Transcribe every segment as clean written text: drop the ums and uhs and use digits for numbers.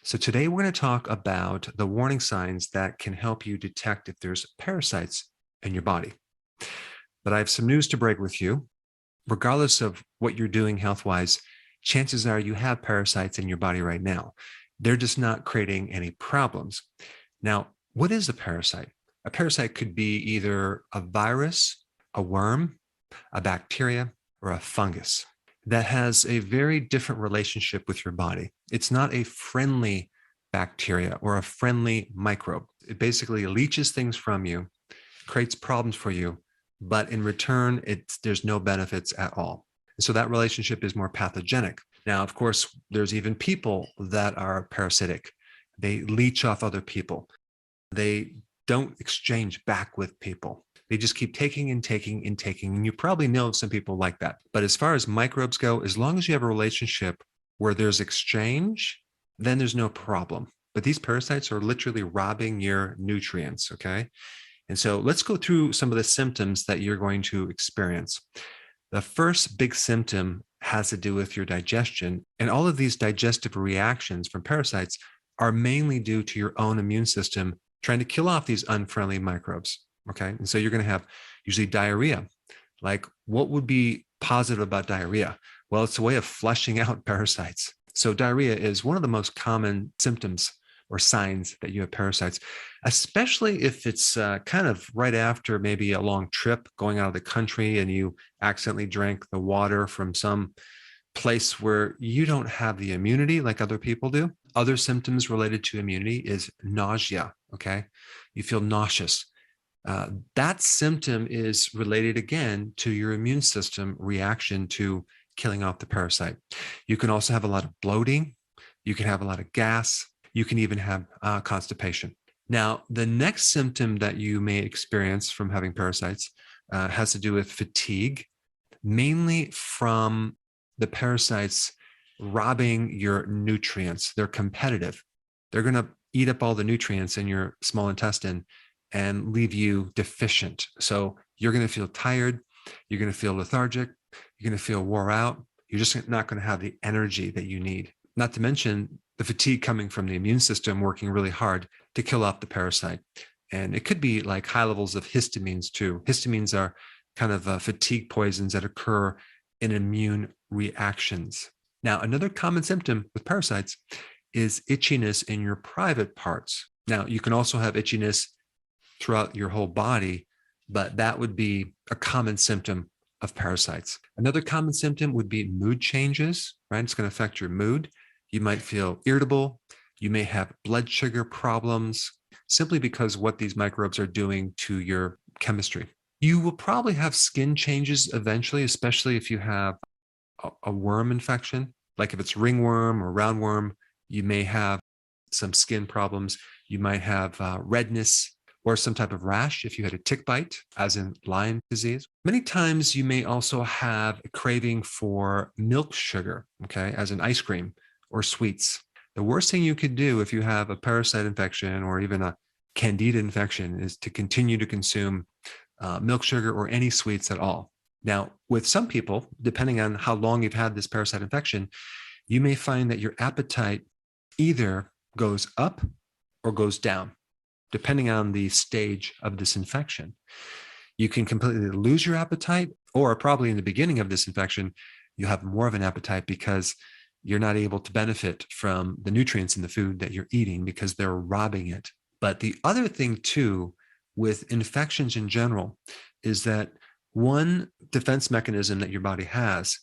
So today we're going to talk about the warning signs that can help you detect if there's parasites in your body. But I have some news to break with you. Regardless of what you're doing health-wise, chances are you have parasites in your body right now. They're just not creating any problems. Now, what is a parasite? A parasite could be either a virus, a worm, a bacteria, or a fungus that has a very different relationship with your body. It's not a friendly bacteria or a friendly microbe. It basically leaches things from you, creates problems for you, but in return, there's no benefits at all. So that relationship is more pathogenic. Now, of course, there's even people that are parasitic. They leech off other people. They don't exchange back with people. They just keep taking and taking and taking. And you probably know some people like that. But as far as microbes go, as long as you have a relationship where there's exchange, then there's no problem. But these parasites are literally robbing your nutrients, okay? And so let's go through some of the symptoms that you're going to experience. The first big symptom has to do with your digestion. And all of these digestive reactions from parasites are mainly due to your own immune system trying to kill off these unfriendly microbes. Okay. And so you're going to have usually diarrhea. Like, what would be positive about diarrhea? Well, it's a way of flushing out parasites. So diarrhea is one of the most common symptoms or signs that you have parasites, especially if it's kind of right after maybe a long trip going out of the country and you accidentally drank the water from some place where you don't have the immunity like other people do. Other symptoms related to immunity is nausea. Okay. You feel nauseous. That symptom is related again to your immune system reaction to killing off the parasite. You can also have a lot of bloating. You can have a lot of gas. You can even have constipation. Now, the next symptom that you may experience from having parasites has to do with fatigue, mainly from the parasites robbing your nutrients. They're competitive. They're going to eat up all the nutrients in your small intestine and leave you deficient. So you're going to feel tired. You're going to feel lethargic. You're going to feel wore out. You're just not going to have the energy that you need. Not to mention the fatigue coming from the immune system working really hard to kill off the parasite. And it could be like high levels of histamines too. Histamines are kind of fatigue poisons that occur in immune reactions. Now, another common symptom with parasites is itchiness in your private parts. Now, you can also have itchiness throughout your whole body, but that would be a common symptom of parasites. Another common symptom would be mood changes, right? It's going to affect your mood. You might feel irritable. You may have blood sugar problems simply because what these microbes are doing to your chemistry. You will probably have skin changes eventually, especially if you have a worm infection. Like if it's ringworm or roundworm, you may have some skin problems. You might have redness or some type of rash if you had a tick bite, as in Lyme disease. Many times you may also have a craving for milk sugar, okay, as in ice cream or sweets. The worst thing you could do if you have a parasite infection or even a candida infection is to continue to consume milk sugar or any sweets at all. Now, with some people, depending on how long you've had this parasite infection, you may find that your appetite either goes up or goes down, depending on the stage of this infection. You can completely lose your appetite, or probably in the beginning of this infection, you have more of an appetite because you're not able to benefit from the nutrients in the food that you're eating because they're robbing it. But the other thing too, with infections in general, is that one defense mechanism that your body has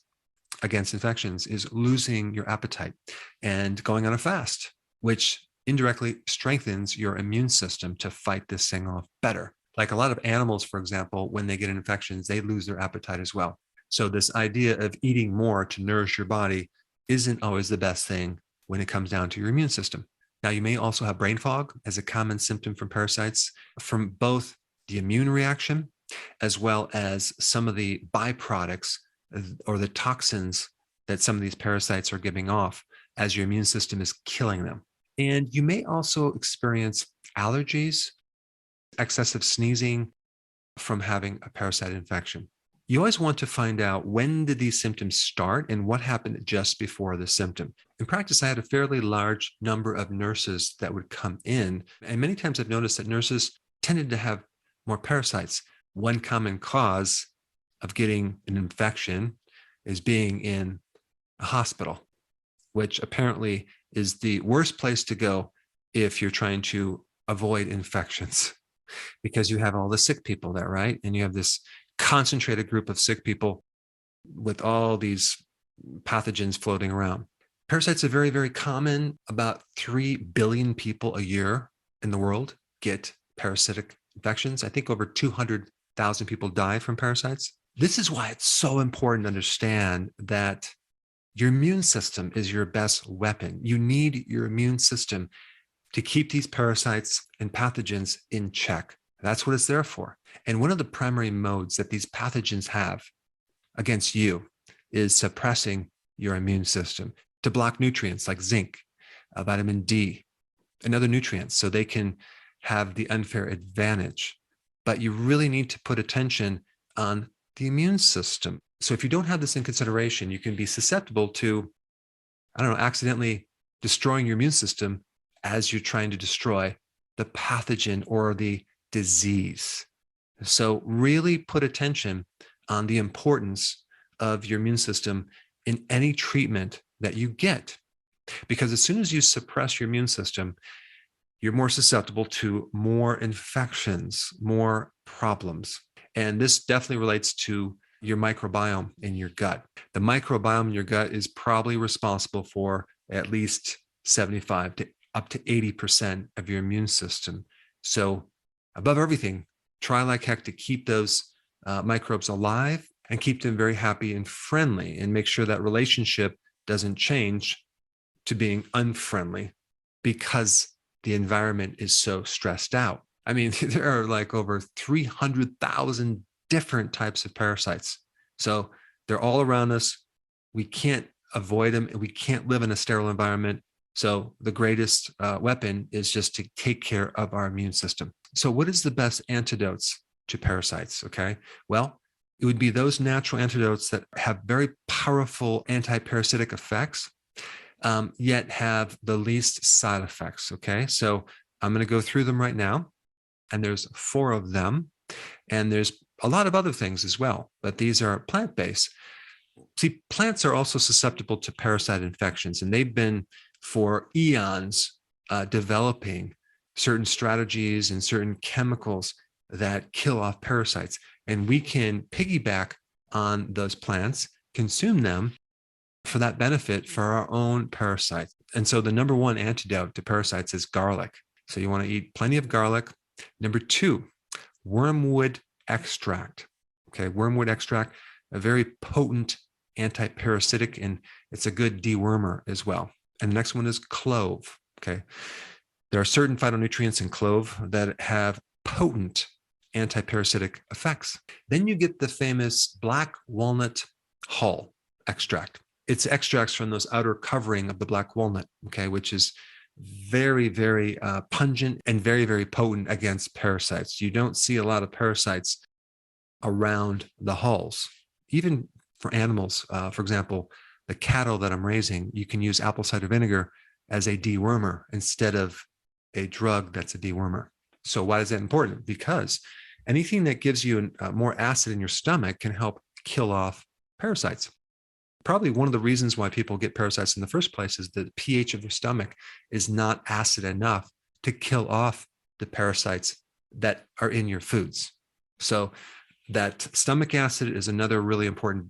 against infections is losing your appetite and going on a fast, which indirectly strengthens your immune system to fight this thing off better. Like a lot of animals, for example, when they get infections, they lose their appetite as well. So this idea of eating more to nourish your body isn't always the best thing when it comes down to your immune system. Now, you may also have brain fog as a common symptom from parasites, from both the immune reaction as well as some of the byproducts or the toxins that some of these parasites are giving off as your immune system is killing them. And you may also experience allergies, excessive sneezing from having a parasite infection. You always want to find out, when did these symptoms start and what happened just before the symptom. In practice, I had a fairly large number of nurses that would come in. And many times I've noticed that nurses tended to have more parasites. One common cause of getting an infection is being in a hospital, which apparently is the worst place to go if you're trying to avoid infections, because you have all the sick people there, right? And you have this concentrated group of sick people with all these pathogens floating around. Parasites are very, very common. About 3 billion people a year in the world get parasitic infections. I think over 200,000 people die from parasites. This is why it's so important to understand that your immune system is your best weapon. You need your immune system to keep these parasites and pathogens in check. That's what it's there for. And one of the primary modes that these pathogens have against you is suppressing your immune system to block nutrients like zinc, vitamin D, and other nutrients, so they can have the unfair advantage. But you really need to put attention on the immune system. So if you don't have this in consideration, you can be susceptible to, accidentally destroying your immune system as you're trying to destroy the pathogen or the disease. So really put attention on the importance of your immune system in any treatment that you get. Because as soon as you suppress your immune system, you're more susceptible to more infections, more problems. And this definitely relates to your microbiome in your gut. The microbiome in your gut is probably responsible for at least 75 to up to 80% of your immune system. So above everything, try like heck to keep those microbes alive and keep them very happy and friendly, and make sure that relationship doesn't change to being unfriendly because the environment is so stressed out. I mean, there are like over 300,000 different types of parasites. So they're all around us. We can't avoid them, and we can't live in a sterile environment. So the greatest weapon is just to take care of our immune system. So what is the best antidotes to parasites? Okay, well, it would be those natural antidotes that have very powerful anti-parasitic effects, yet have the least side effects. Okay, so I'm going to go through them right now, and there's 4 of them, and there's a lot of other things as well, but these are plant-based. See, plants are also susceptible to parasite infections, and they've been for eons developing certain strategies and certain chemicals that kill off parasites. And we can piggyback on those plants, consume them for that benefit for our own parasites. And so the number 1 antidote to parasites is garlic. So you want to eat plenty of garlic. Number 2, wormwood extract. Okay, wormwood extract, a very potent anti-parasitic, and it's a good dewormer as well. And the next one is clove. Okay, there are certain phytonutrients in clove that have potent anti-parasitic effects. Then you get the famous black walnut hull extract. It's extracts from those outer covering of the black walnut, okay, which is very, very pungent and very, very potent against parasites. You don't see a lot of parasites around the hulls. Even for animals, for example, the cattle that I'm raising, you can use apple cider vinegar as a dewormer instead of a drug that's a dewormer. So why is that important? Because anything that gives you more acid in your stomach can help kill off parasites. Probably one of the reasons why people get parasites in the first place is the pH of their stomach is not acid enough to kill off the parasites that are in your foods. So that stomach acid is another really important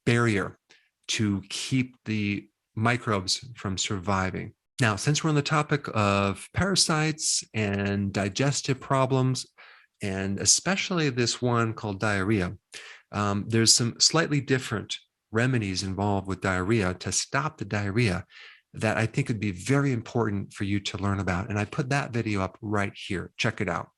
barrier to keep the microbes from surviving. Now, since we're on the topic of parasites and digestive problems, and especially this one called diarrhea, there's some slightly different remedies involved with diarrhea to stop the diarrhea that I think would be very important for you to learn about. And I put that video up right here. Check it out.